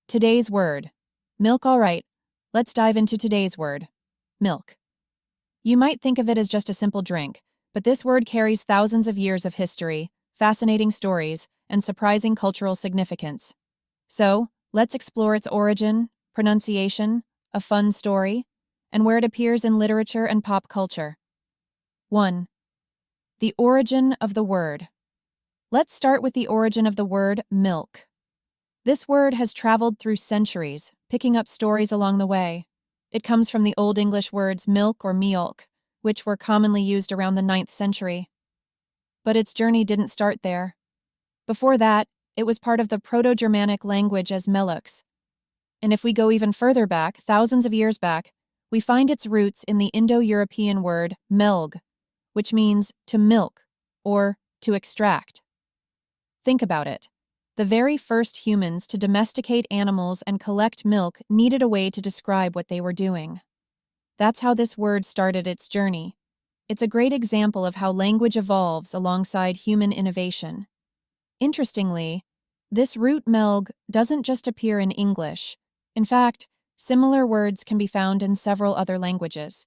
Today's word. Milk. All right, let's dive into today's word. Milk. You might think of it as just a simple drink, but this word carries thousands of years of history, fascinating stories, and surprising cultural significance. So, let's explore its origin, pronunciation, a fun story, and where it appears in literature and pop culture. 1. The origin of the word. Let's start with the origin of the word milk. This word has traveled through centuries, picking up stories along the way. It comes from the Old English words milk or mīlk, which were commonly used around the 9th century. But its journey didn't start there. Before that, it was part of the Proto-Germanic language as melux. And if we go even further back, thousands of years back, we find its roots in the Indo-European word mɪlk, which means to milk or to extract. Think about it. The very first humans to domesticate animals and collect milk needed a way to describe what they were doing. That's how this word started its journey. It's a great example of how language evolves alongside human innovation. Interestingly, this root mīlk doesn't just appear in English. In fact, similar words can be found in several other languages.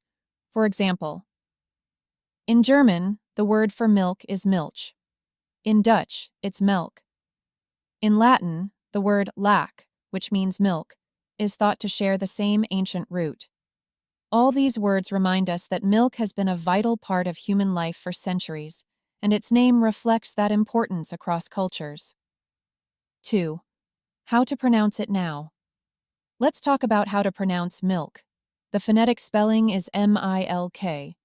For example, in German, the word for milk is Milch. In Dutch, it's Melk. In Latin, the word lac, which means milk, is thought to share the same ancient root. All these words remind us that milk has been a vital part of human life for centuries, and its name reflects that importance across cultures. 2. How to pronounce it now. Let's talk about how to pronounce milk. The phonetic spelling is M-I-L-K.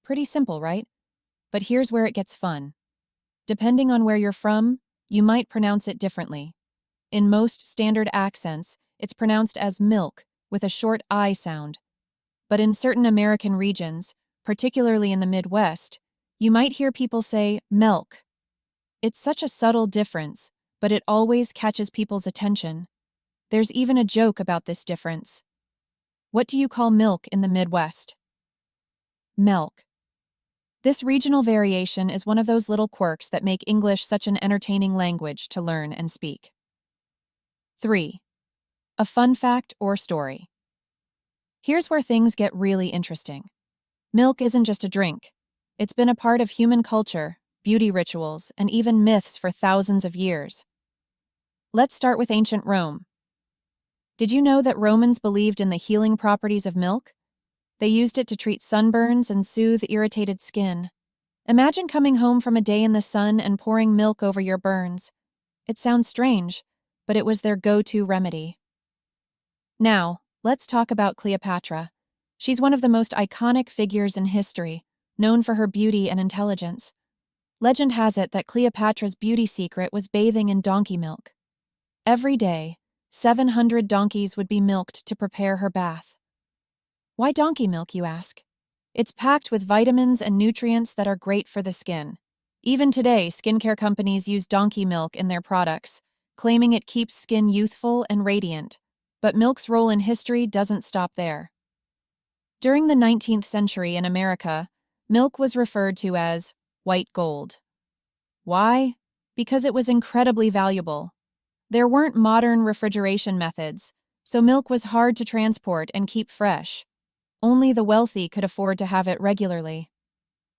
Pretty simple, right? But here's where it gets fun. Depending on where you're from, you might pronounce it differently. In most standard accents, it's pronounced as milk with a short I sound. But in certain American regions, particularly in the Midwest, you might hear people say milk. It's such a subtle difference, but it always catches people's attention. There's even a joke about this difference. What do you call milk in the Midwest? Milk. This regional variation is one of those little quirks that make English such an entertaining language to learn and speak. 3. A fun fact or story. Here's where things get really interesting. Milk isn't just a drink. It's been a part of human culture, beauty rituals, and even myths for thousands of years. Let's start with ancient Rome. Did you know that Romans believed in the healing properties of milk? They used it to treat sunburns and soothe irritated skin. Imagine coming home from a day in the sun and pouring milk over your burns. It sounds strange, but it was their go-to remedy. Now, let's talk about Cleopatra. She's one of the most iconic figures in history, known for her beauty and intelligence. Legend has it that Cleopatra's beauty secret was bathing in donkey milk. Every day, 700 donkeys would be milked to prepare her bath. Why donkey milk, you ask? It's packed with vitamins and nutrients that are great for the skin. Even today, skincare companies use donkey milk in their products, claiming it keeps skin youthful and radiant. But milk's role in history doesn't stop there. During the 19th century in America, milk was referred to as white gold. Why? Because it was incredibly valuable. There weren't modern refrigeration methods, so milk was hard to transport and keep fresh. Only the wealthy could afford to have it regularly.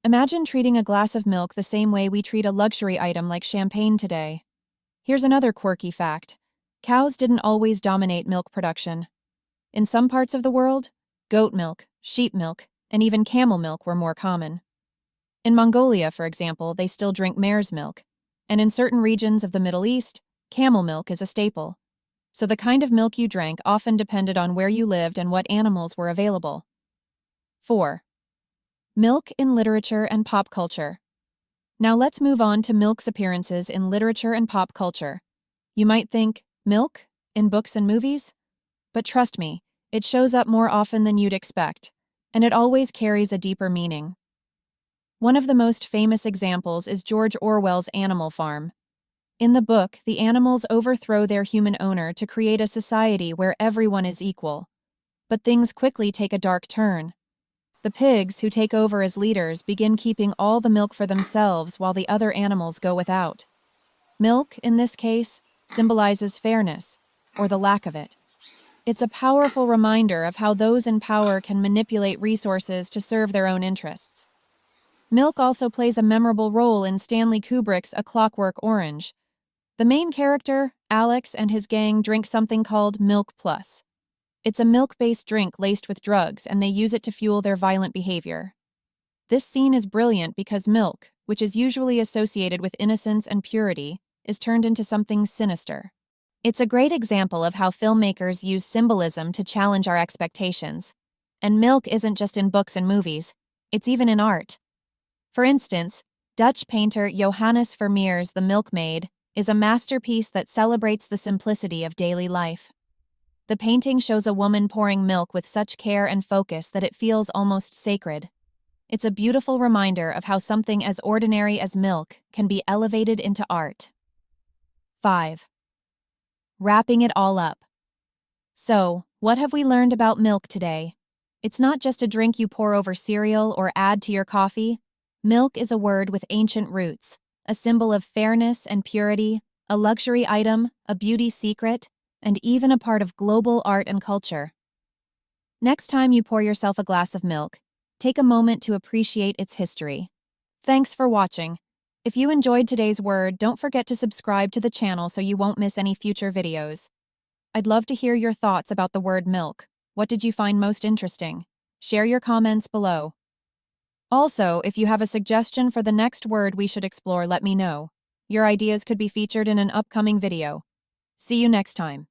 Imagine treating a glass of milk the same way we treat a luxury item like champagne today. Here's another quirky fact. Cows didn't always dominate milk production. In some parts of the world, goat milk, sheep milk, and even camel milk were more common. In Mongolia, for example, they still drink mare's milk, and in certain regions of the Middle East, camel milk is a staple. So the kind of milk you drank often depended on where you lived and what animals were available. 4. Milk in literature and pop culture. Now let's move on to milk's appearances in literature and pop culture. You might think, milk? In books and movies? But trust me, it shows up more often than you'd expect, and it always carries a deeper meaning. One of the most famous examples is George Orwell's Animal Farm. In the book, the animals overthrow their human owner to create a society where everyone is equal. But things quickly take a dark turn. The pigs, who take over as leaders, begin keeping all the milk for themselves while the other animals go without. Milk, in this case, symbolizes fairness, or the lack of it. It's a powerful reminder of how those in power can manipulate resources to serve their own interests. Milk also plays a memorable role in Stanley Kubrick's A Clockwork Orange. The main character, Alex, and his gang drink something called mɪlk plus. It's a milk-based drink laced with drugs, and they use it to fuel their violent behavior. This scene is brilliant because milk, which is usually associated with innocence and purity, is turned into something sinister. It's a great example of how filmmakers use symbolism to challenge our expectations. And milk isn't just in books and movies, it's even in art. For instance, Dutch painter Johannes Vermeer's The Milkmaid is a masterpiece that celebrates the simplicity of daily life. The painting shows a woman pouring milk with such care and focus that it feels almost sacred. It's a beautiful reminder of how something as ordinary as milk can be elevated into art. 5. Wrapping it all up. So, what have we learned about milk today? It's not just a drink you pour over cereal or add to your coffee. Milk is a word with ancient roots, a symbol of fairness and purity, a luxury item, a beauty secret, and even a part of global art and culture. Next time you pour yourself a glass of milk, take a moment to appreciate its history. Thanks for watching. If you enjoyed today's word, don't forget to subscribe to the channel so you won't miss any future videos. I'd love to hear your thoughts about the word milk. What did you find most interesting? Share your comments below. Also, if you have a suggestion for the next word we should explore, let me know. Your ideas could be featured in an upcoming video. See you next time.